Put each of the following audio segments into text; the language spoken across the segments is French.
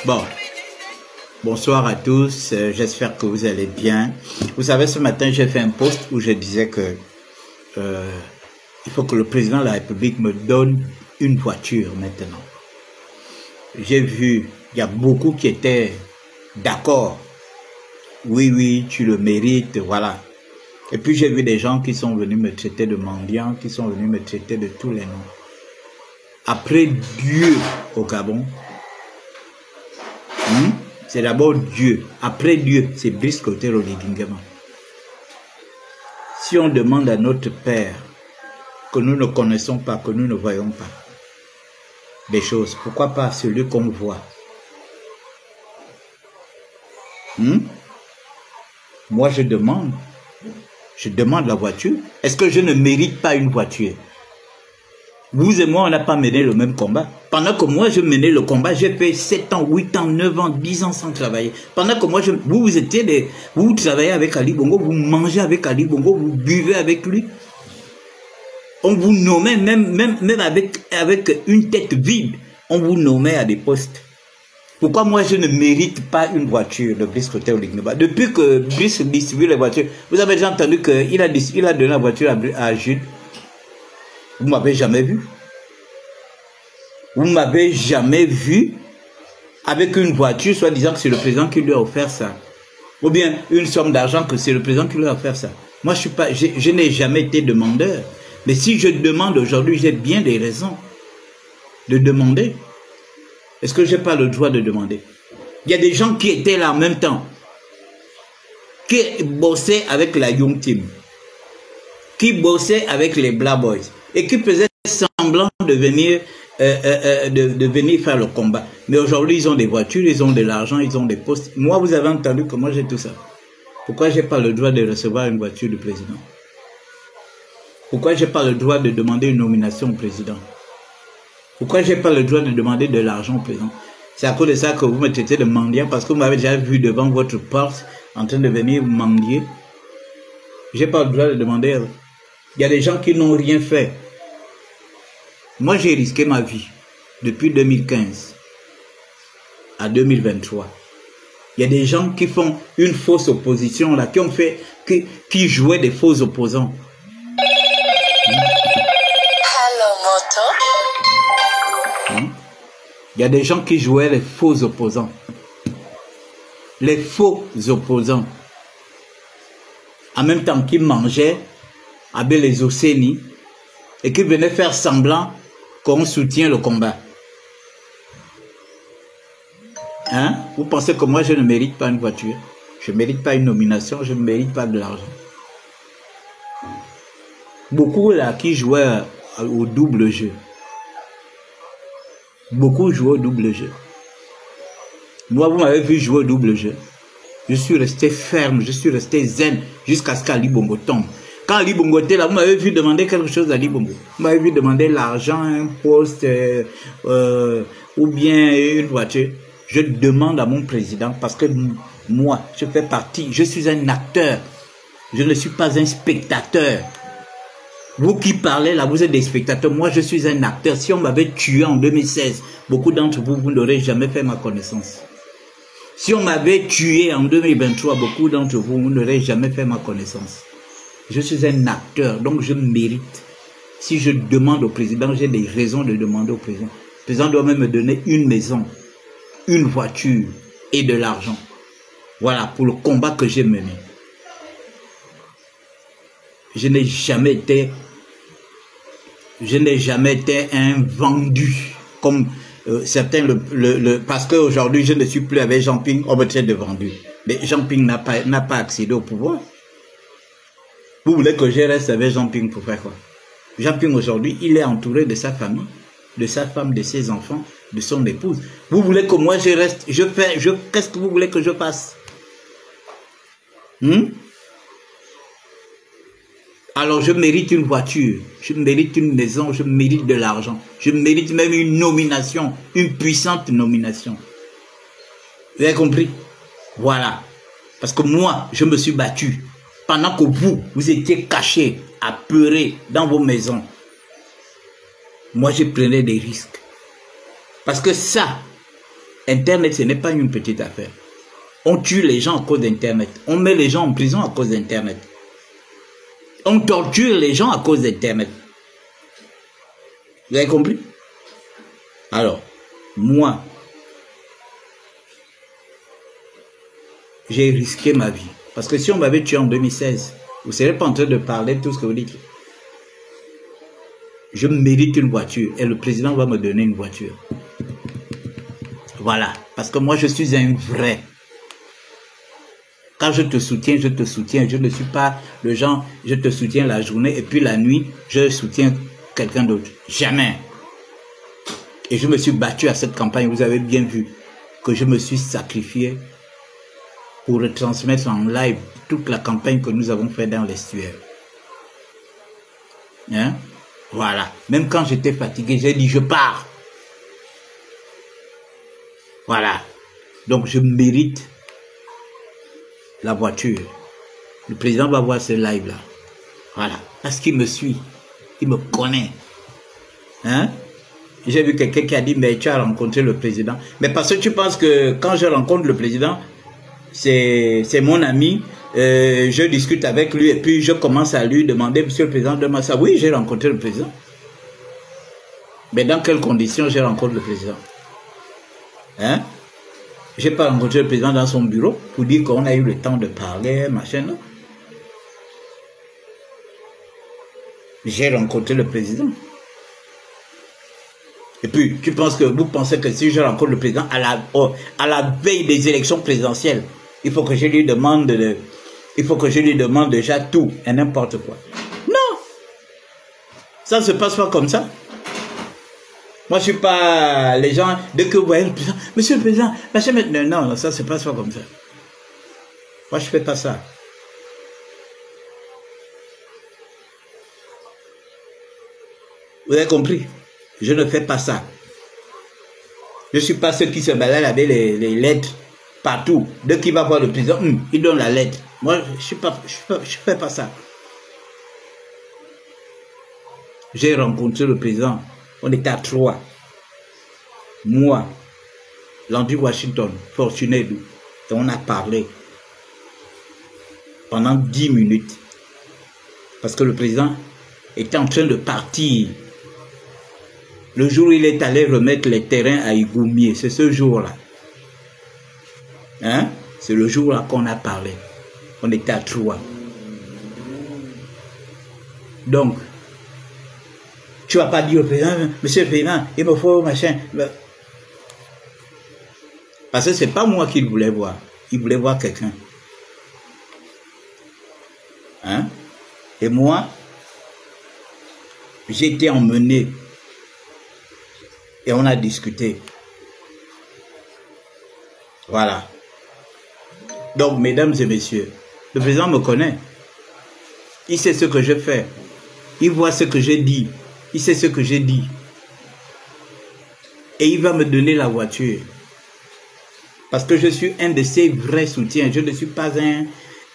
Bon, bonsoir à tous, j'espère que vous allez bien. Vous savez, ce matin, j'ai fait un post où je disais que il faut que le président de la République me donne une voiture maintenant. J'ai vu, il y a beaucoup qui étaient d'accord. Oui, oui, tu le mérites, voilà. Et puis j'ai vu des gens qui sont venus me traiter de mendiant, qui sont venus me traiter de tous les noms. Après Dieu au Gabon, c'est d'abord Dieu. Après Dieu, c'est Brice Clotaire Oligui-Nguema. Si on demande à notre Père que nous ne connaissons pas, que nous ne voyons pas des choses, pourquoi pas celui qu'on voit? Moi, je demande la voiture. Est-ce que je ne mérite pas une voiture? Vous et moi, on n'a pas mené le même combat. Pendant que moi, je menais le combat, j'ai fait 7 ans, 8 ans, 9 ans, 10 ans sans travailler. Pendant que moi, vous travaillez avec Ali Bongo, vous mangez avec Ali Bongo, vous buvez avec lui. On vous nommait, même avec une tête vide, on vous nommait à des postes. Pourquoi moi, je ne mérite pas une voiture de Brice Clotaire Oligui-Nguema? Depuis que Brice distribue les voitures, vous avez déjà entendu qu'il a donné la voiture à Jules. Vous ne m'avez jamais vu. Vous ne m'avez jamais vu avec une voiture, soit disant que c'est le président qui lui a offert ça. Ou bien une somme d'argent que c'est le président qui lui a offert ça. Moi, je n'ai jamais été demandeur. Mais si je demande aujourd'hui, j'ai bien des raisons de demander. Est-ce que je n'ai pas le droit de demander? Il y a des gens qui étaient là en même temps, qui bossaient avec la Young Team, qui bossaient avec les Black Boys et qui faisaient semblant de venir faire le combat. Mais aujourd'hui, ils ont des voitures, ils ont de l'argent, ils ont des postes. Moi, vous avez entendu que moi j'ai tout ça. Pourquoi je n'ai pas le droit de recevoir une voiture du président? Pourquoi je n'ai pas le droit de demander une nomination au président? Pourquoi je n'ai pas le droit de demander de l'argent au président? C'est à cause de ça que vous me traitez de mendiant, parce que vous m'avez déjà vu devant votre porte en train de venir mendier. Je n'ai pas le droit de demander. Il y a des gens qui n'ont rien fait. Moi, j'ai risqué ma vie depuis 2015 à 2023. Il y a des gens qui font une fausse opposition, là, qui jouaient des faux opposants. Il y a des gens qui jouaient les faux opposants. Les faux opposants. En même temps qu'ils mangeaient avec les Océanies et qui venaient faire semblant qu'on soutient le combat. Vous pensez que moi je ne mérite pas une voiture? Je ne mérite pas une nomination, je ne mérite pas de l'argent. Beaucoup là qui jouaient au double jeu. Beaucoup jouent au double jeu. Moi, vous m'avez vu jouer au double jeu. Je suis resté ferme, je suis resté zen jusqu'à ce qu'Ali Bongo tombe. Quand Ali Bongo était là, vous m'avez vu demander quelque chose à Ali Bongo. Vous m'avez vu demander l'argent, un poste, ou bien une voiture. Je demande à mon président parce que moi, je fais partie, je suis un acteur. Je ne suis pas un spectateur. Vous qui parlez là, vous êtes des spectateurs. Moi, je suis un acteur. Si on m'avait tué en 2016, beaucoup d'entre vous, vous n'aurez jamais fait ma connaissance. Si on m'avait tué en 2023, beaucoup d'entre vous, vous n'aurez jamais fait ma connaissance. Je suis un acteur, donc je mérite. Si je demande au président, j'ai des raisons de demander au président. Le président doit même me donner une maison, une voiture et de l'argent. Voilà, pour le combat que j'ai mené. Je n'ai jamais été un vendu comme certains parce qu'aujourd'hui je ne suis plus avec Jean Ping, on me traite de vendu. Mais Jean Ping n'a pas accédé au pouvoir. Vous voulez que je reste avec Jean Ping pour faire quoi? Jean Ping aujourd'hui, il est entouré de sa famille, de sa femme, de ses enfants, de son épouse. Vous voulez que moi je reste, qu'est-ce que vous voulez que je fasse? Alors je mérite une voiture, je mérite une maison, je mérite de l'argent. Je mérite même une nomination, une puissante nomination. Vous avez compris? Voilà. Parce que moi, je me suis battu. Pendant que vous étiez cachés, apeurés dans vos maisons. Moi, je prenais des risques. Parce que ça, Internet, ce n'est pas une petite affaire. On tue les gens à cause d'Internet. On met les gens en prison à cause d'Internet. On torture les gens à cause d'Internet. Vous avez compris? Alors, moi, j'ai risqué ma vie. Parce que si on m'avait tué en 2016, vous ne serez pas en train de parler de tout ce que vous dites. Je mérite une voiture et le président va me donner une voiture. Voilà. Parce que moi, je suis un vrai. Quand je te soutiens, je te soutiens. Je ne suis pas le genre, je te soutiens la journée et puis la nuit, je soutiens quelqu'un d'autre. Jamais. Et je me suis battu à cette campagne. Vous avez bien vu que je me suis sacrifié pour retransmettre en live toute la campagne que nous avons faite dans l'estuaire. Hein? Voilà. Même quand j'étais fatigué, j'ai dit je pars. Voilà. Donc je mérite la voiture. Le président va voir ce live-là. Voilà. Parce qu'il me suit. Il me connaît. Hein? J'ai vu quelqu'un qui a dit, mais tu as rencontré le président. Mais parce que tu penses que quand je rencontre le président, c'est mon ami, je discute avec lui et puis je commence à lui demander, monsieur le président, demande ça. Oui, j'ai rencontré le président. Mais dans quelles conditions j'ai rencontré le président? Hein? Je n'ai pas rencontré le président dans son bureau pour dire qu'on a eu le temps de parler, machin, non. J'ai rencontré le président. Et puis, vous pensez que si je rencontre le président à la veille des élections présidentielles, il faut que je lui demande déjà tout et n'importe quoi. Non! Ça ne se passe pas comme ça. Moi, je ne suis pas les gens, dès que vous voyez le président, monsieur le président, machin maintenant. Non, ça ne se passe pas comme ça. Moi, je ne fais pas ça. Vous avez compris? Je ne fais pas ça. Je ne suis pas ceux qui se baladent avec les lettres partout. Dès qu'il va voir le président, il donne la lettre. Moi, je ne fais pas ça. J'ai rencontré le président. On était à 3. Moi, Landry Washington, Fortuné Edou. Et on a parlé pendant 10 minutes. Parce que le président était en train de partir. Le jour où il est allé remettre les terrains à Igoumier, c'est ce jour-là. Hein? C'est le jour-là qu'on a parlé. On était à 3. Donc, tu ne vas pas dire au président, monsieur le président, il me faut machin. Parce que ce n'est pas moi qu'il voulait voir. Il voulait voir quelqu'un. Hein? Et moi, j'ai été emmené. Et on a discuté. Voilà. Donc, mesdames et messieurs, le président me connaît. Il sait ce que je fais. Il voit ce que j'ai dit. Il sait ce que j'ai dit. Et il va me donner la voiture. Parce que je suis un de ses vrais soutiens. Je ne suis pas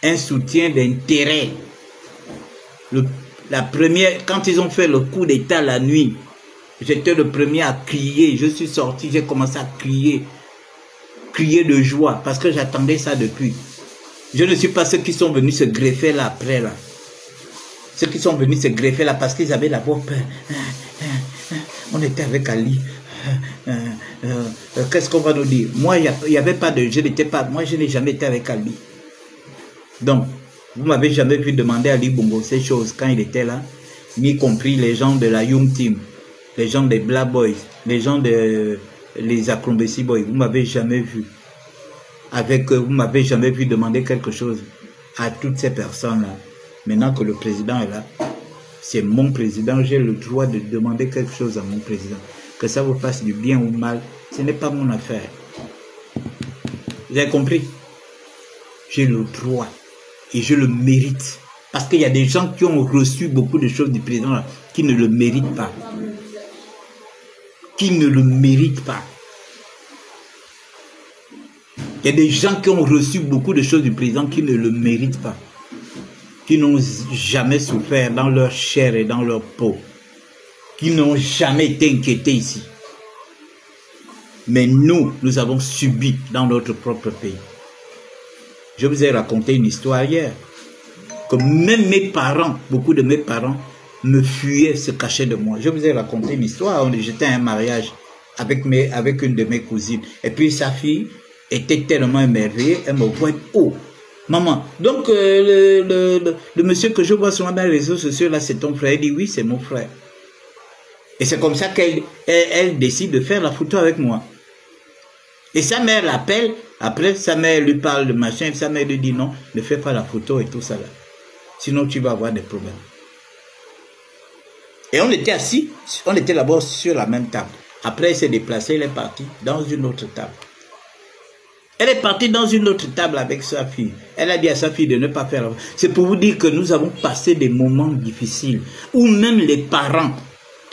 un soutien d'intérêt. La première, quand ils ont fait le coup d'État la nuit, j'étais le premier à crier. Je suis sorti, j'ai commencé à crier. Crier de joie. Parce que j'attendais ça depuis. Je ne suis pas ceux qui sont venus se greffer là après là. Ceux qui sont venus se greffer là parce qu'ils avaient la voix peur. On était avec Ali. Qu'est-ce qu'on va nous dire? Moi, il n'y avait pas de... Moi, je n'ai jamais été avec Ali. Donc, vous m'avez jamais vu demander à Ali Bongo ces choses quand il était là, y compris les gens de la Young Team, les gens des Black Boys, les gens de les Acrobacy Boys. Vous m'avez jamais vu. Vous m'avez jamais vu demander quelque chose à toutes ces personnes-là. Maintenant que le président est là, c'est mon président, j'ai le droit de demander quelque chose à mon président. Que ça vous fasse du bien ou mal, ce n'est pas mon affaire. Vous avez compris? J'ai le droit et je le mérite. Parce qu'il y a des gens qui ont reçu beaucoup de choses du président là, qui ne le méritent pas. Qui ne le méritent pas. Il y a des gens qui ont reçu beaucoup de choses du président qui ne le méritent pas. Qui n'ont jamais souffert dans leur chair et dans leur peau. Qui n'ont jamais été inquiétés ici. Mais nous avons subi dans notre propre pays. Je vous ai raconté une histoire hier. Que même mes parents, beaucoup de mes parents, me fuyaient, se cachaient de moi. Je vous ai raconté une histoire. J'étais à un mariage avec une de mes cousines. Et puis sa fille était tellement émerveillée, elle me voit, oh, maman, donc le monsieur que je vois souvent dans les réseaux sociaux, là, c'est ton frère. Elle dit, oui, c'est mon frère. Et c'est comme ça qu'elle décide de faire la photo avec moi. Et sa mère l'appelle, après sa mère lui parle de machin, et sa mère lui dit non, ne fais pas la photo et tout ça là. Sinon tu vas avoir des problèmes. Et on était assis, on était là-bas sur la même table. Après elle s'est déplacée, elle est partie dans une autre table. Elle est partie dans une autre table avec sa fille. Elle a dit à sa fille de ne pas faire la photo. C'est pour vous dire que nous avons passé des moments difficiles, où même les parents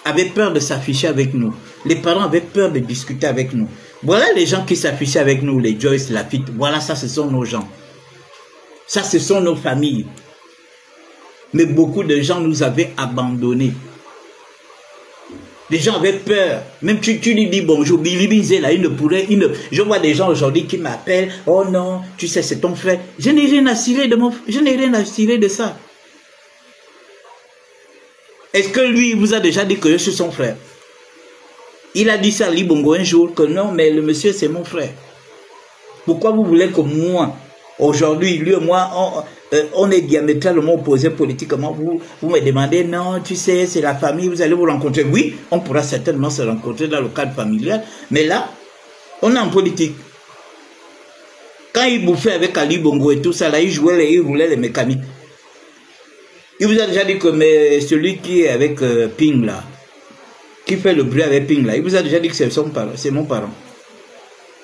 avaient peur de s'afficher avec nous. Les parents avaient peur de discuter avec nous. Voilà les gens qui s'affichaient avec nous, les Joyce, Lafitte. Voilà, ça, ce sont nos gens. Ça, ce sont nos familles. Mais beaucoup de gens nous avaient abandonnés. Les gens avaient peur. Même tu lui dis bonjour, Billy Bizé, là, je vois des gens aujourd'hui qui m'appellent. Oh non, tu sais, c'est ton frère. Je n'ai rien à cirer de ça. Est-ce que lui, il vous a déjà dit que je suis son frère? Il a dit ça à Libongo un jour, que non, mais le monsieur, c'est mon frère. Pourquoi vous voulez que moi, aujourd'hui, lui et moi, on est diamétralement opposés politiquement? Vous me demandez, non, tu sais, c'est la famille, vous allez vous rencontrer. Oui, on pourra certainement se rencontrer dans le cadre familial, mais là, on est en politique. Quand il bouffait avec Ali Bongo et tout ça, là, il roulait les mécaniques. Il vous a déjà dit que celui qui est avec Ping, là, qui fait le bruit avec Ping là, il vous a déjà dit que c'est mon parent.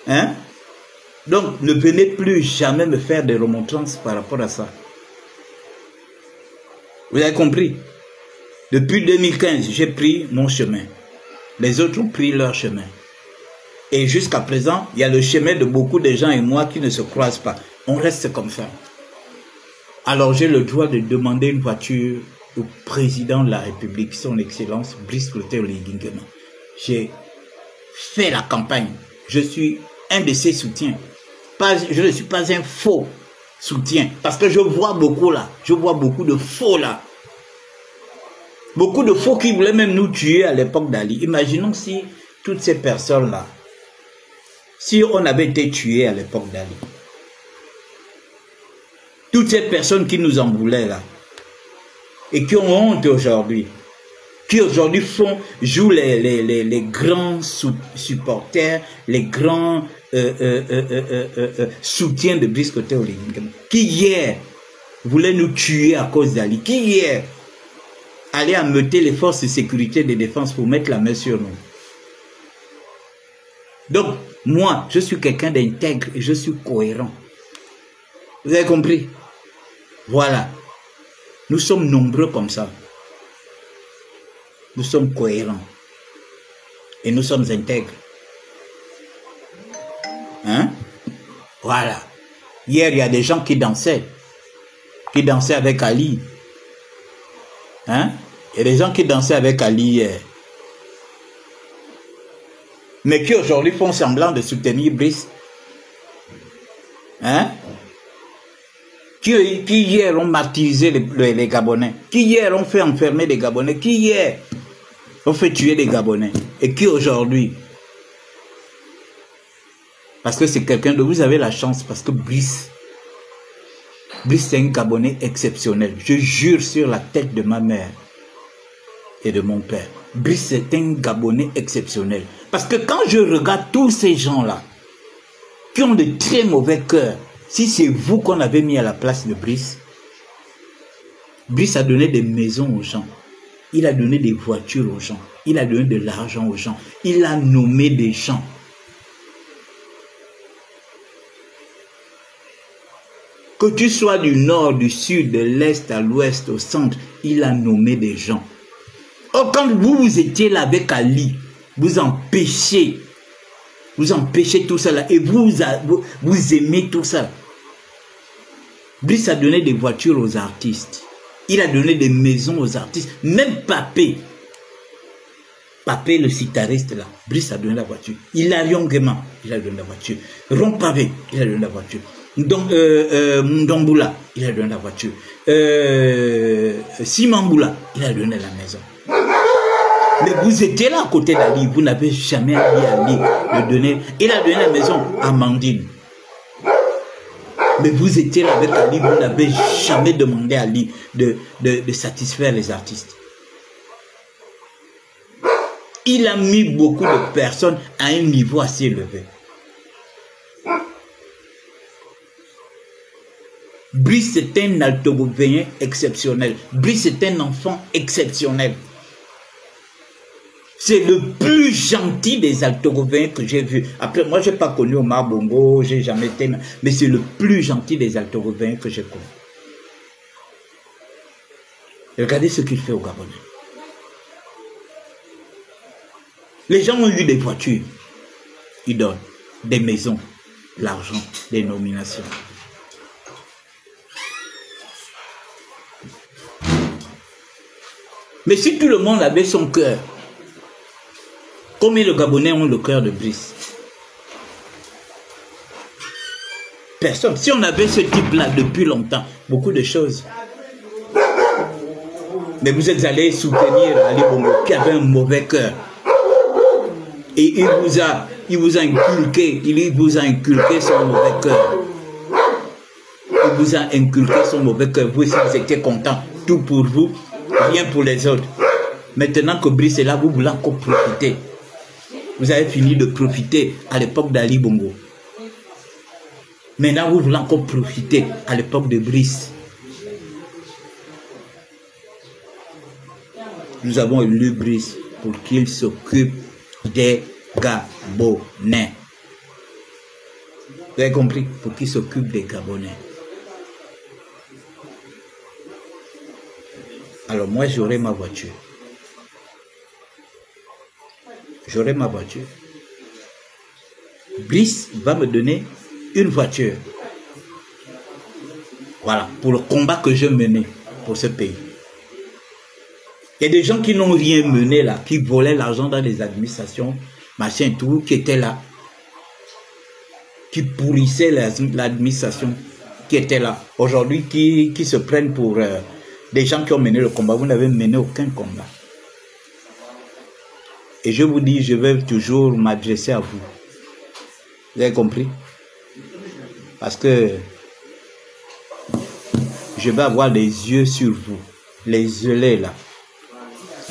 Hein? Donc, ne venez plus jamais me faire des remontrances par rapport à ça. Vous avez compris? Depuis 2015, j'ai pris mon chemin. Les autres ont pris leur chemin. Et jusqu'à présent, il y a le chemin de beaucoup de gens et moi qui ne se croisent pas. On reste comme ça. Alors, j'ai le droit de demander une voiture au président de la République, son Excellence Brice Clotaire Oligui Nguema. J'ai fait la campagne. Je suis un de ses soutiens. Je ne suis pas un faux soutien. Parce que je vois beaucoup là. Je vois beaucoup de faux là. Beaucoup de faux qui voulaient même nous tuer à l'époque d'Ali. Imaginons si toutes ces personnes-là, si on avait été tués à l'époque d'Ali. Toutes ces personnes qui nous en voulaient là. Et qui ont honte aujourd'hui, qui aujourd'hui jouent les grands supporters, les grands soutiens de Brice Clotaire Oligui Nguema, qui hier voulaient nous tuer à cause d'Ali, qui hier allaient ameuter les forces de sécurité et de défense pour mettre la main sur nous. Donc, moi, je suis quelqu'un d'intègre et je suis cohérent. Vous avez compris? Voilà. Nous sommes nombreux comme ça. Nous sommes cohérents. Et nous sommes intègres. Hein? Voilà. Hier, il y a des gens qui dansaient avec Ali. Hein? Il y a des gens qui dansaient avec Ali hier. Mais qui aujourd'hui font semblant de soutenir Brice. Hein? Qui hier ont martyrisé les Gabonais, qui hier ont fait enfermer les Gabonais, qui hier ont fait tuer les Gabonais, et qui aujourd'hui, parce que c'est quelqu'un de vous avez la chance, parce que Brice c'est un Gabonais exceptionnel, je jure sur la tête de ma mère et de mon père, Brice c'est un Gabonais exceptionnel, parce que quand je regarde tous ces gens-là, qui ont de très mauvais cœurs, si c'est vous qu'on avait mis à la place de Brice, Brice a donné des maisons aux gens. Il a donné des voitures aux gens. Il a donné de l'argent aux gens. Il a nommé des gens. Que tu sois du nord, du sud, de l'est à l'ouest, au centre, il a nommé des gens. Or, quand vous étiez là avec Ali, vous empêchez tout ça là et vous aimez tout ça. Brice a donné des voitures aux artistes. Il a donné des maisons aux artistes. Même Papé. Papé, le citariste là, Brice a donné la voiture. Hilarion Guéman, il a donné la voiture. Ron Pavé, il a donné la voiture. Ndomboula, il a donné la voiture. Simamboula, il a donné la maison. Mais vous étiez là à côté d'Ali, vous n'avez jamais dit à Ali de donner. Il a donné la maison à Amandine. Mais vous étiez là avec Ali, vous n'avez jamais demandé à Ali de satisfaire les artistes. Il a mis beaucoup de personnes à un niveau assez élevé. Brice est un altogovéen exceptionnel. Brice est un enfant exceptionnel. C'est le plus gentil des altogovéens que j'ai vu. Après, moi, je n'ai pas connu Omar Bongo, j'ai jamais été... Mais c'est le plus gentil des altogovéens que j'ai connu. Regardez ce qu'il fait au Gabonais. Les gens ont eu des voitures. Ils donnent des maisons, l'argent, des nominations. Mais si tout le monde avait son cœur, combien de Gabonais ont le cœur de Brice? Personne. Si on avait ce type-là depuis longtemps, beaucoup de choses. Mais vous êtes allé soutenir Ali Bongo qui avait un mauvais cœur. Et il vous a inculqué son mauvais cœur. Il vous a inculqué son mauvais cœur. Vous aussi, vous étiez content. Tout pour vous, rien pour les autres. Maintenant que Brice est là, vous voulez encore profiter. Vous avez fini de profiter à l'époque d'Ali Bongo. Maintenant, vous voulez encore profiter à l'époque de Brice. Nous avons élu Brice pour qu'il s'occupe des Gabonais. Vous avez compris? Pour qu'il s'occupe des Gabonais. Alors moi, j'aurai ma voiture. J'aurai ma voiture. Brice va me donner une voiture. Voilà, pour le combat que je menais pour ce pays. Il y a des gens qui n'ont rien mené là, qui volaient l'argent dans les administrations, machin tout, qui étaient là. Qui pourrissaient l'administration, qui était là. Aujourd'hui, qui se prennent pour des gens qui ont mené le combat. Vous n'avez mené aucun combat. Et je vous dis, je vais toujours m'adresser à vous. Vous avez compris? Parce que je vais avoir les yeux sur vous. Les yeux là.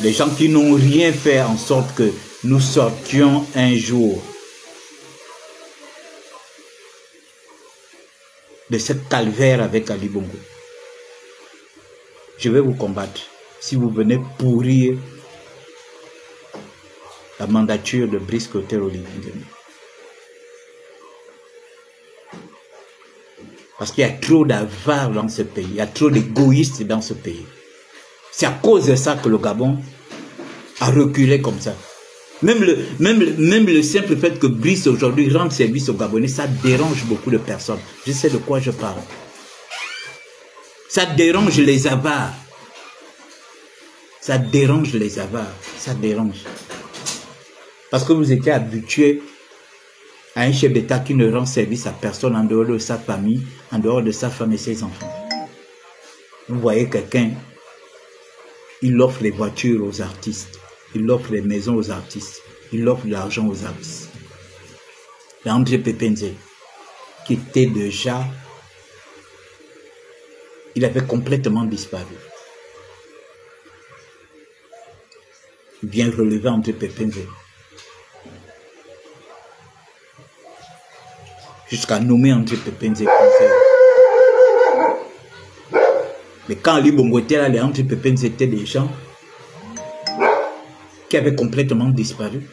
Les gens qui n'ont rien fait en sorte que nous sortions un jour de cette calvaire avec Ali Bongo. Je vais vous combattre si vous venez pourrir la mandature de Brice Clotaire Olivier. Parce qu'il y a trop d'avares dans ce pays, il y a trop d'égoïstes dans ce pays. C'est à cause de ça que le Gabon a reculé comme ça. Même le simple fait que Brice aujourd'hui rende service aux Gabonais, ça dérange beaucoup de personnes. Je sais de quoi je parle. Ça dérange les avares. Ça dérange les avares. Ça dérange. Parce que vous étiez habitué à un chef d'État qui ne rend service à personne en dehors de sa famille, en dehors de sa femme et ses enfants. Vous voyez quelqu'un, il offre les voitures aux artistes, il offre les maisons aux artistes, il offre de l'argent aux artistes. Et André Pépenze, qui était déjà, il avait complètement disparu. Il vient relever André Pépenze. Jusqu'à nommer André Pépenze conseiller. Mais quand Ali Bongo était là, les André Pépenze étaient des gens qui avaient complètement disparu.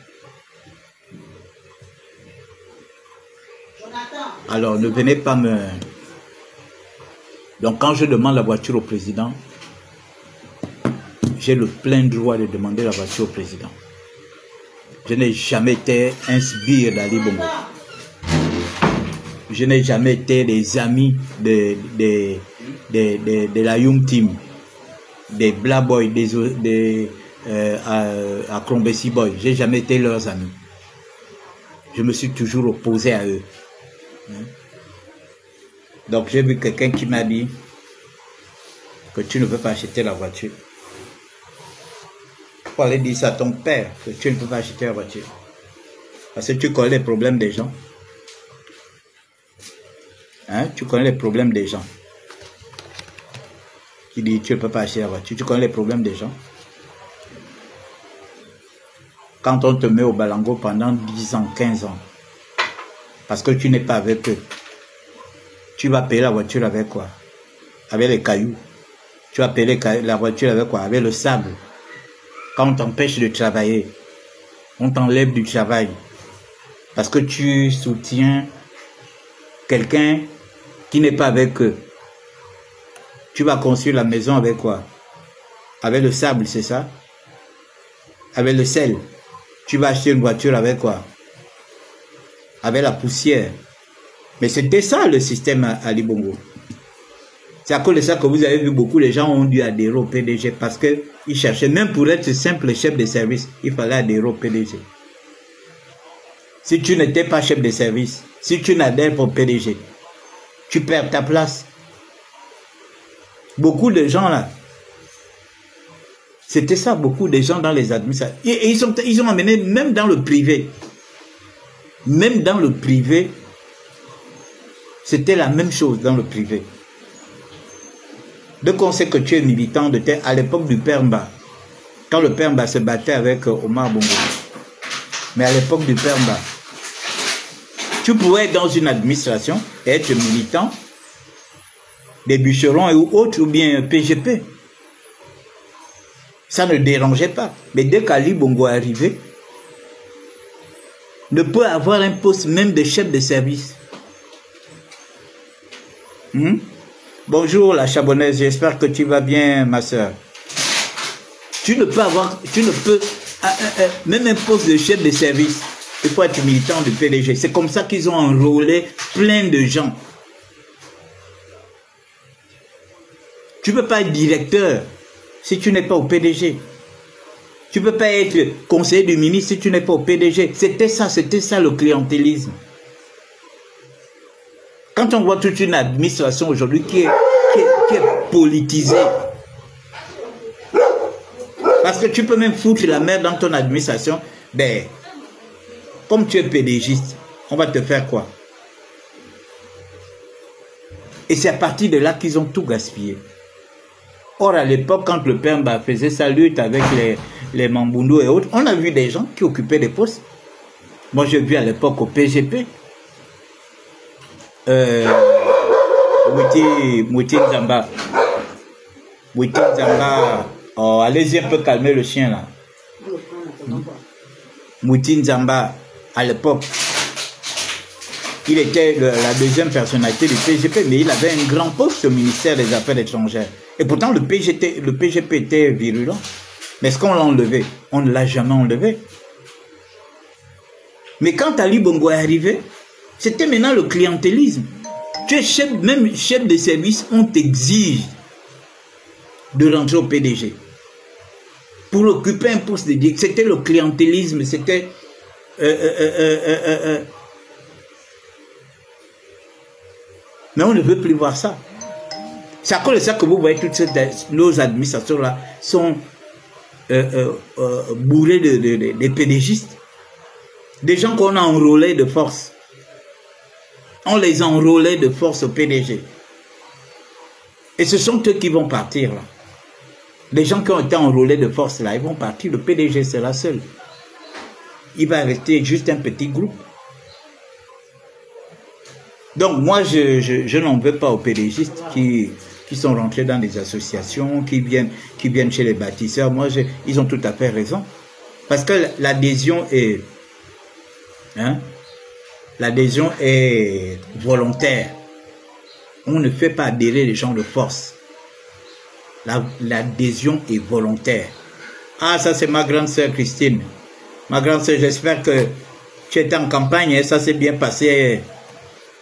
Alors ne venez pas me... Donc quand je demande la voiture au président, j'ai le plein droit de demander la voiture au président. Je n'ai jamais été un sbire d'Ali Bongo. Je n'ai jamais été des amis de la Young Team, des Black Boys, à Clombesi Boy. J'ai jamais été leurs amis. Je me suis toujours opposé à eux. Donc j'ai vu quelqu'un qui m'a dit que tu ne peux pas acheter la voiture. Il faut aller dire ça à ton père que tu ne peux pas acheter la voiture. Parce que tu connais les problèmes des gens. Hein? Tu connais les problèmes des gens. Tu dis tu ne peux pas acheter la voiture. Tu connais les problèmes des gens. Quand on te met au balango pendant 10 ans, 15 ans, parce que tu n'es pas avec eux, tu vas payer la voiture avec quoi? Avec les cailloux. Tu vas payer la voiture avec quoi? Avec le sable. Quand on t'empêche de travailler, on t'enlève du travail. Parce que tu soutiens quelqu'un qui n'est pas avec eux. Tu vas construire la maison avec quoi? Avec le sable, c'est ça? Avec le sel. Tu vas acheter une voiture avec quoi? Avec la poussière. Mais c'était ça le système à Ali Bongo. C'est à cause de ça que vous avez vu beaucoup de gens ont dû adhérer au PDG parce qu'ils cherchaient, même pour être simple chef de service, il fallait adhérer au PDG. Si tu n'étais pas chef de service, si tu n'adhères pas au PDG, tu perds ta place. Beaucoup de gens là, c'était ça, beaucoup de gens dans les administrations. Et ils ont amené, même dans le privé. Même dans le privé, c'était la même chose dans le privé. Donc on sait que tu es militant de terre à l'époque du Père Mba. Quand le Père Mba se battait avec Omar Bongo. Mais à l'époque du Père Mba, tu pouvais être dans une administration et être militant des bûcherons et autres, ou bien PGP. Ça ne dérangeait pas. Mais dès qu'Ali Bongo est arrivé, ne peut avoir un poste même de chef de service. Bonjour la Chabonnaise, j'espère que tu vas bien ma soeur. Tu ne peux même un poste de chef de service, il faut être militant du PDG. C'est comme ça qu'ils ont enrôlé plein de gens. Tu ne peux pas être directeur si tu n'es pas au PDG. Tu ne peux pas être conseiller du ministre si tu n'es pas au PDG. C'était ça le clientélisme. Quand on voit toute une administration aujourd'hui qui est politisée, parce que tu peux même foutre la merde dans ton administration, ben, comme tu es PDGiste, on va te faire quoi? Et c'est à partir de là qu'ils ont tout gaspillé. Or, à l'époque, quand le Père Mba faisait sa lutte avec les Mamboundou et autres, on a vu des gens qui occupaient des postes. Moi, j'ai vu à l'époque au PGP, Mouti Nzamba. Mouti Nzamba. Oh, allez-y un peu calmer le chien là. Mouti Nzamba, à l'époque, il était la deuxième personnalité du PGP, mais il avait un grand poste au ministère des Affaires étrangères. Et pourtant, le PGP était virulent. Mais est-ce qu'on l'a enlevé? On ne l'a jamais enlevé. Mais quand Ali Bongo est arrivé, c'était maintenant le clientélisme. Tu es chef, même chef de service, on t'exige de rentrer au PDG. Pour occuper un poste de directeur, c'était le clientélisme, c'était... Mais on ne veut plus voir ça. C'est à cause de ça que vous voyez toutes nos administrations-là sont bourrées de PDGistes. Des gens qu'on a enrôlés de force. On les a enrôlés de force au PDG. Et ce sont eux qui vont partir là. Les gens qui ont été enrôlés de force là, ils vont partir. Le PDG c'est la seule. Il va rester juste un petit groupe. Donc moi je n'en veux pas aux PDGistes qui sont rentrés dans des associations, qui viennent chez les bâtisseurs. Moi ils ont tout à fait raison. Parce que l'adhésion est... l'adhésion est volontaire. On ne fait pas adhérer les gens de force. L'adhésion est volontaire. Ah, ça c'est ma grande sœur Christine. Ma grande sœur, j'espère que tu étais en campagne et ça s'est bien passé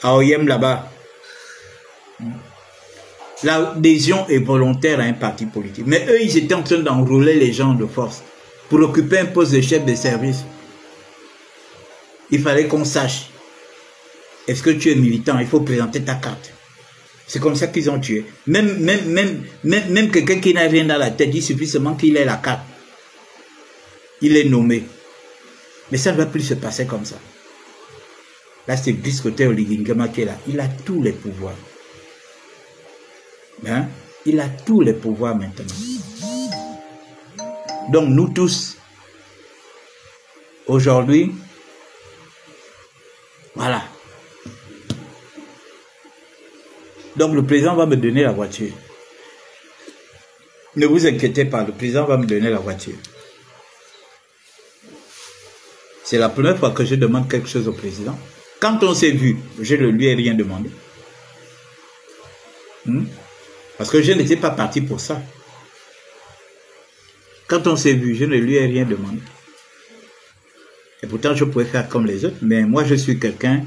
à Oyem là-bas. L'adhésion est volontaire à un parti politique. Mais eux, ils étaient en train d'enrôler les gens de force. Pour occuper un poste de chef de service, il fallait qu'on sache. Est-ce que tu es militant? Il faut présenter ta carte. C'est comme ça qu'ils ont tué. Même quelqu'un qui n'a rien dans la tête, il suffit seulement qu'il ait la carte. Il est nommé. Mais ça ne va plus se passer comme ça. Là, c'est Biscoté Oligingama qui est là. Il a tous les pouvoirs. Hein? Il a tous les pouvoirs maintenant. Donc, nous tous, aujourd'hui, voilà. Donc, le président va me donner la voiture. Ne vous inquiétez pas, le président va me donner la voiture. C'est la première fois que je demande quelque chose au président. Quand on s'est vu, je ne lui ai rien demandé. Parce que je n'étais pas parti pour ça. Quand on s'est vu, je ne lui ai rien demandé. Et pourtant, je pouvais faire comme les autres. Mais moi, je suis quelqu'un,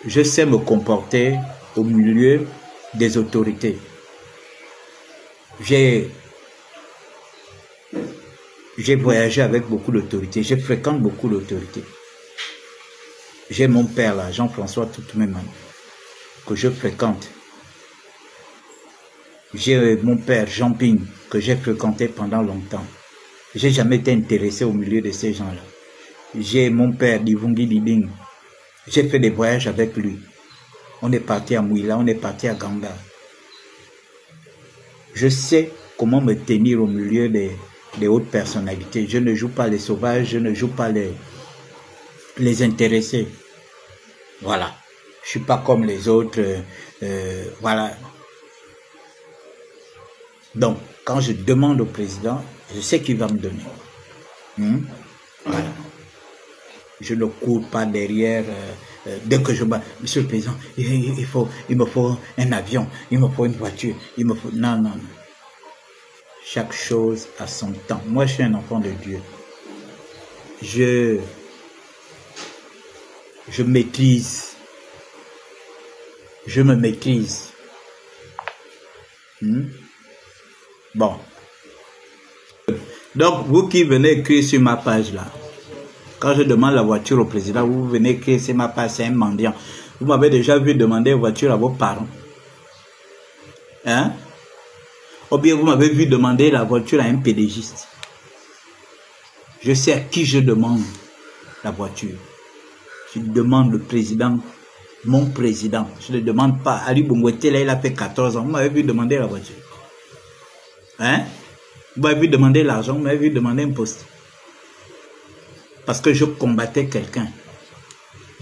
je sais me comporter au milieu des autorités. J'ai voyagé avec beaucoup d'autorités. Je fréquente beaucoup d'autorités. J'ai mon père là, Jean-François Toutoumemane, que je fréquente. J'ai mon père, Jean Ping, que j'ai fréquenté pendant longtemps. J'ai jamais été intéressé au milieu de ces gens-là. J'ai mon père, Divungi Diding. J'ai fait des voyages avec lui. On est parti à Mouila, on est parti à Ganga. Je sais comment me tenir au milieu des hautes personnalités. Je ne joue pas les sauvages, je ne joue pas les intéressés. Voilà. Je suis pas comme les autres. Voilà. Donc, quand je demande au président, je sais qu'il va me donner. Voilà. Je ne cours pas derrière. Dès que je bats, Monsieur le Président, il me faut un avion, il me faut une voiture, il me faut... Non, non, non. Chaque chose a son temps. Moi, je suis un enfant de Dieu. Je maîtrise. Je me maîtrise. Bon. Donc, vous qui venez écrire sur ma page là, quand je demande la voiture au président, vous venez écrire sur ma page, c'est un mendiant. Vous m'avez déjà vu demander une voiture à vos parents. Hein? Ou bien vous m'avez vu demander la voiture à un pédégiste. Je sais à qui je demande la voiture. Je demande le président, mon président. Je ne demande pas. Ali Bongwete, là, il a fait 14 ans. Vous m'avez vu demander la voiture. Hein? Vous m'avez vu demander l'argent, vous m'avez vu demander un poste. Parce que je combattais quelqu'un.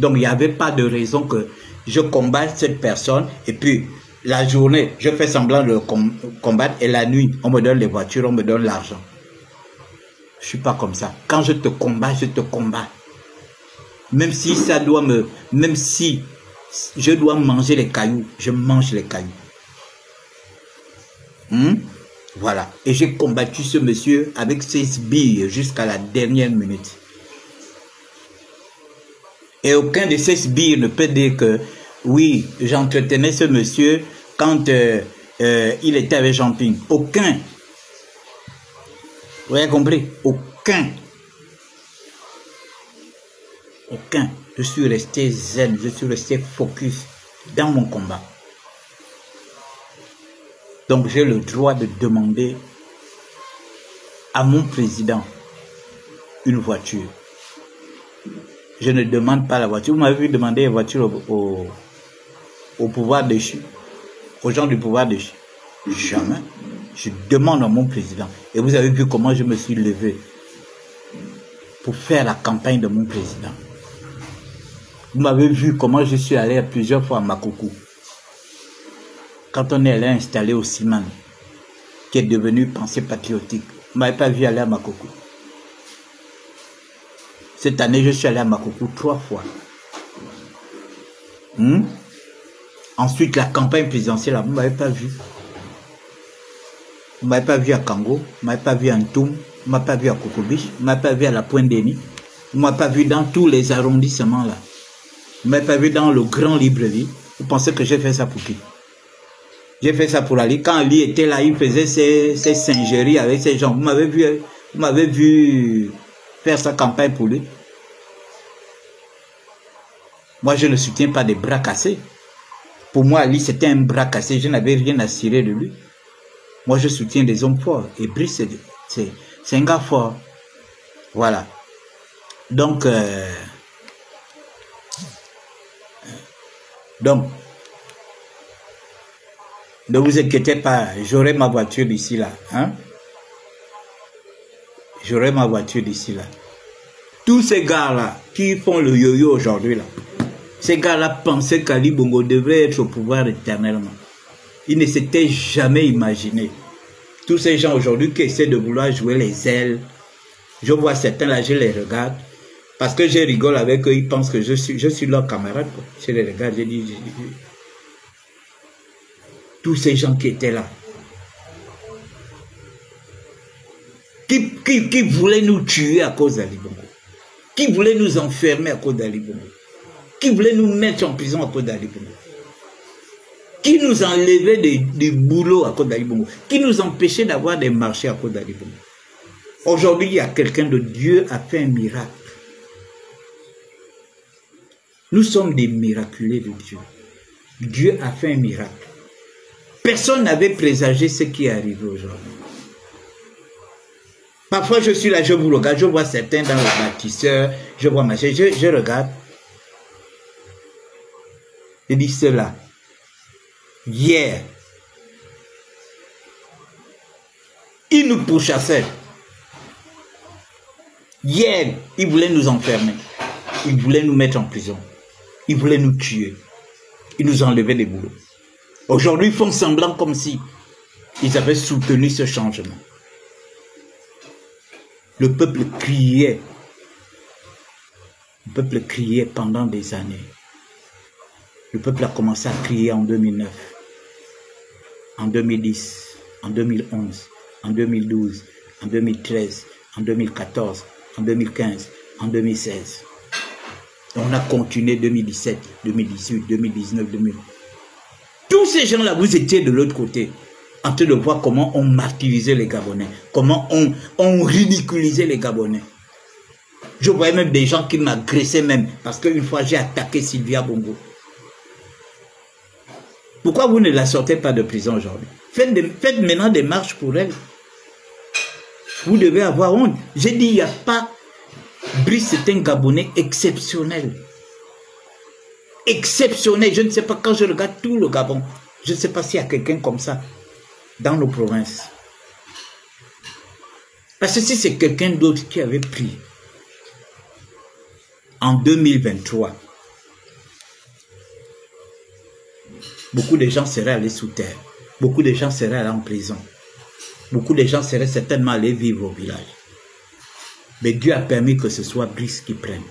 Donc, il n'y avait pas de raison que je combatte cette personne et puis la journée, je fais semblant de combattre et la nuit, on me donne les voitures, on me donne l'argent. Je ne suis pas comme ça. Quand je te combats, je te combats. Même si ça doit me... Même si je dois manger les cailloux, je mange les cailloux. Voilà. Et j'ai combattu ce monsieur avec ses sbires jusqu'à la dernière minute. Et aucun de ces sbires ne peut dire que, oui, j'entretenais ce monsieur quand il était avec Jean Ping. Aucun. Vous avez compris? Aucun. Aucun. Je suis resté zen, je suis resté focus dans mon combat. Donc j'ai le droit de demander à mon président une voiture. Je ne demande pas la voiture. Vous m'avez vu demander une voiture au pouvoir déchu, aux gens du pouvoir déchu. Jamais. Je demande à mon président. Et vous avez vu comment je me suis levé pour faire la campagne de mon président. Vous m'avez vu comment je suis allé plusieurs fois à Makoukou. Quand on est allé installer au Siman, qui est devenu pensée patriotique, vous ne m'avez pas vu aller à Makoukou. Cette année, je suis allé à Makoukou 3 fois. Ensuite, la campagne présidentielle, vous ne m'avez pas vu. Vous ne m'avez pas vu à Kango, vous ne m'avez pas vu à Ntoum, vous ne m'avez pas vu à Kokobiche, vous ne m'avez pas vu à la Pointe-Denis, vous ne m'avez pas vu dans tous les arrondissements là. Vous ne m'avez pas vu dans le grand Libreville. Vous pensez que j'ai fait ça pour qui? J'ai fait ça pour Ali. Quand Ali était là, il faisait ses singeries avec ses gens. Vous m'avez Vous m'avez vu faire sa campagne pour lui. Moi, je ne soutiens pas des bras cassés. Pour moi, Ali, c'était un bras cassé. Je n'avais rien à cirer de lui. Moi, je soutiens des hommes forts. Et Brice, c'est un gars fort. Voilà. Donc, ne vous inquiétez pas, j'aurai ma voiture d'ici là. Hein? J'aurai ma voiture d'ici là. Tous ces gars-là qui font le yo-yo aujourd'hui, là, ces gars-là pensaient qu'Ali Bongo devait être au pouvoir éternellement. Ils ne s'étaient jamais imaginés. Tous ces gens aujourd'hui qui essaient de vouloir jouer les ailes, je vois certains là, je les regarde. Parce que je rigole avec eux, ils pensent que je suis leur camarade. Quoi. Je les regarde, je dis... Tous ces gens qui étaient là, qui voulaient nous tuer à cause d'Ali Bongo, qui voulaient nous enfermer à cause d'Ali Bongo, qui voulaient nous mettre en prison à cause d'Ali Bongo, qui nous enlevaient des boulots à cause d'Ali Bongo, qui nous empêchaient d'avoir des marchés à cause d'Ali Bongo. Aujourd'hui, il y a quelqu'un de Dieu a fait un miracle. Nous sommes des miraculés de Dieu. Dieu a fait un miracle. Personne n'avait présagé ce qui est arrivé aujourd'hui. Parfois, je suis là, je vous regarde, je vois certains dans le bâtisseur, je vois machin, je regarde. Je dis cela. Hier, ils nous pourchassaient. Hier, ils voulaient nous enfermer. Ils voulaient nous mettre en prison. Ils voulaient nous tuer. Ils nous enlevaient des boulots. Aujourd'hui, ils font semblant comme si ils avaient soutenu ce changement. Le peuple criait. Le peuple criait pendant des années. Le peuple a commencé à crier en 2009, en 2010, en 2011, en 2012, en 2013, en 2014, en 2015, en 2016. On a continué 2017, 2018, 2019, 2020. Tous ces gens-là, vous étiez de l'autre côté, en train de voir comment on martyrisait les Gabonais, comment on ridiculisait les Gabonais. Je voyais même des gens qui m'agressaient même, parce qu'une fois j'ai attaqué Sylvia Bongo. Pourquoi vous ne la sortez pas de prison aujourd'hui? Faites maintenant des marches pour elle. Vous devez avoir honte. J'ai dit, il n'y a pas... Brice, c'est un Gabonais exceptionnel. Exceptionnel. Je ne sais pas, quand je regarde tout le Gabon, je ne sais pas s'il y a quelqu'un comme ça dans nos provinces. Parce que si c'est quelqu'un d'autre qui avait pris en 2023, beaucoup de gens seraient allés sous terre. Beaucoup de gens seraient allés en prison. Beaucoup de gens seraient certainement allés vivre au village. Mais Dieu a permis que ce soit Brice qui prenne.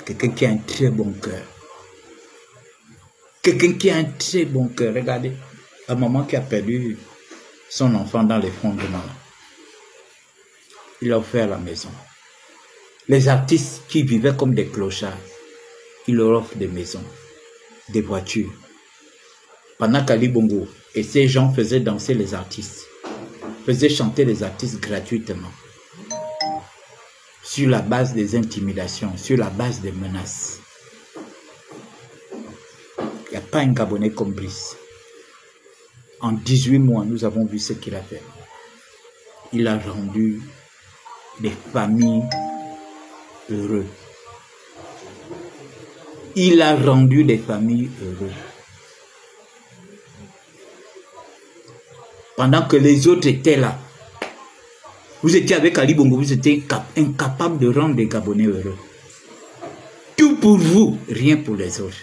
Quelqu'un qui a un très bon cœur. Quelqu'un qui a un très bon cœur. Regardez, un maman qui a perdu son enfant dans l'effondrement. Il a offert la maison. Les artistes qui vivaient comme des clochards, il leur offre des maisons, des voitures. Pendant qu'Ali Bongo et ces gens faisaient danser les artistes, faisaient chanter les artistes gratuitement, sur la base des intimidations, sur la base des menaces. Il n'y a pas un Gabonais comme Brice. En 18 mois, nous avons vu ce qu'il a fait. Il a rendu des familles heureuses. Il a rendu des familles heureuses. Pendant que les autres étaient là, vous étiez avec Ali Bongo, vous étiez incapable de rendre des Gabonais heureux. Tout pour vous, rien pour les autres.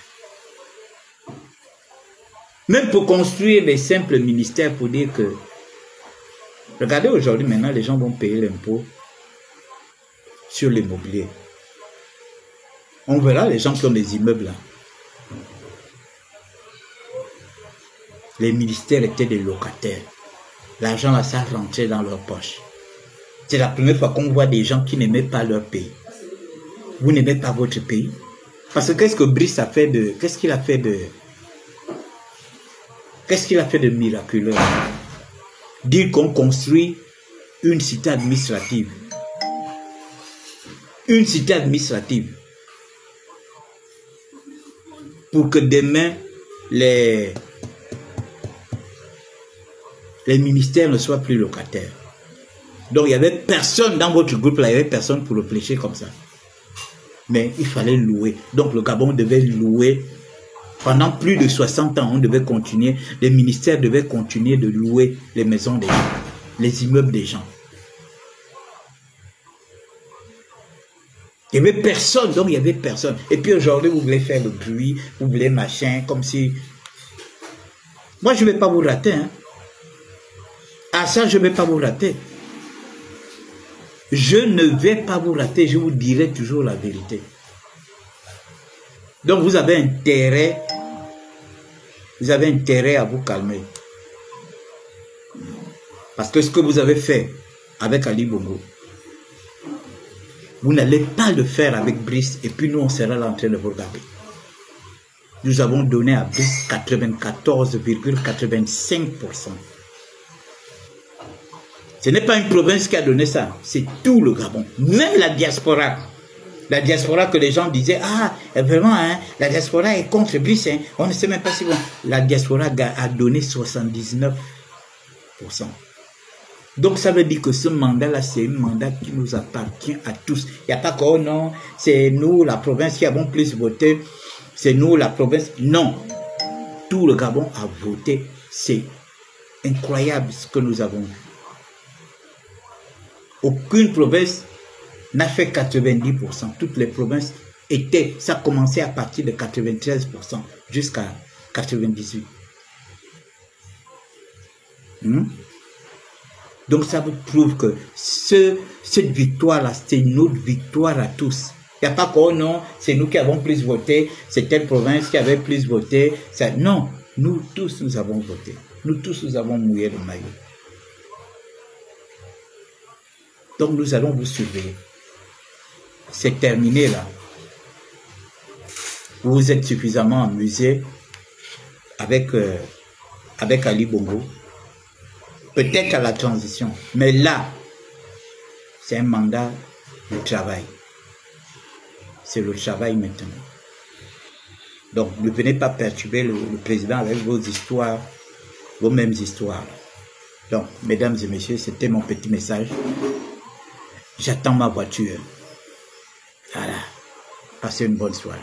Même pour construire des simples ministères, pour dire que... Regardez aujourd'hui, maintenant, les gens vont payer l'impôt sur l'immobilier. On verra les gens qui ont des immeubles là. Les ministères étaient des locataires. L'argent là, ça rentrait dans leur poche. C'est la première fois qu'on voit des gens qui n'aimaient pas leur pays. Vous n'aimez pas votre pays? Parce que qu'est-ce que Brice a fait de... Qu'est-ce qu'il a fait de... Qu'est-ce qu'il a fait de miraculeux? dire qu'on construit une cité administrative. Une cité administrative. Pour que demain, les ministères ne soient plus locataires. Donc, il n'y avait personne dans votre groupe, là, il n'y avait personne pour réfléchir comme ça. Mais il fallait louer. Donc, le Gabon devait louer. Pendant plus de 60 ans, on devait continuer, les ministères devaient continuer de louer les maisons des gens, les immeubles des gens. Il n'y avait personne, donc il n'y avait personne. Et puis aujourd'hui, vous voulez faire le bruit, vous voulez machin, comme si... Moi, je ne vais pas vous rater. Hein. À ça, je ne vais pas vous rater. Je ne vais pas vous rater, je vous dirai toujours la vérité. Donc, vous avez intérêt à vous calmer. Parce que ce que vous avez fait avec Ali Bongo, vous n'allez pas le faire avec Brice et puis nous, on sera là en train de vous regarder. Nous avons donné à Brice 94,85%. Ce n'est pas une province qui a donné ça, c'est tout le Gabon. Même la diaspora. La diaspora que les gens disaient, ah, vraiment, hein, la diaspora est contre Brice, hein, on ne sait même pas si bon. La diaspora a donné 79%. Donc ça veut dire que ce mandat-là, c'est un mandat qui nous appartient à tous. Il n'y a pas que, oh non, c'est nous, la province, qui avons plus voté, c'est nous, la province. Non, tout le Gabon a voté. C'est incroyable ce que nous avons vu. Aucune province n'a fait 90%. Toutes les provinces étaient, ça commençait à partir de 93% jusqu'à 98%. Donc ça vous prouve que cette victoire-là, c'est notre victoire à tous. Il n'y a pas que, oh non, c'est nous qui avons plus voté, c'est telle province qui avait plus voté. Ça, non, nous tous, nous avons voté. Nous tous, nous avons mouillé le maillot. Donc nous allons vous surveiller. C'est terminé là. Vous vous êtes suffisamment amusé avec Ali Bongo. Peut-être à la transition. Mais là, c'est un mandat de travail. C'est le travail maintenant. Donc ne venez pas perturber le président avec vos histoires, vos mêmes histoires. Donc, mesdames et messieurs, c'était mon petit message. J'attends ma voiture. Voilà. Passez une bonne soirée.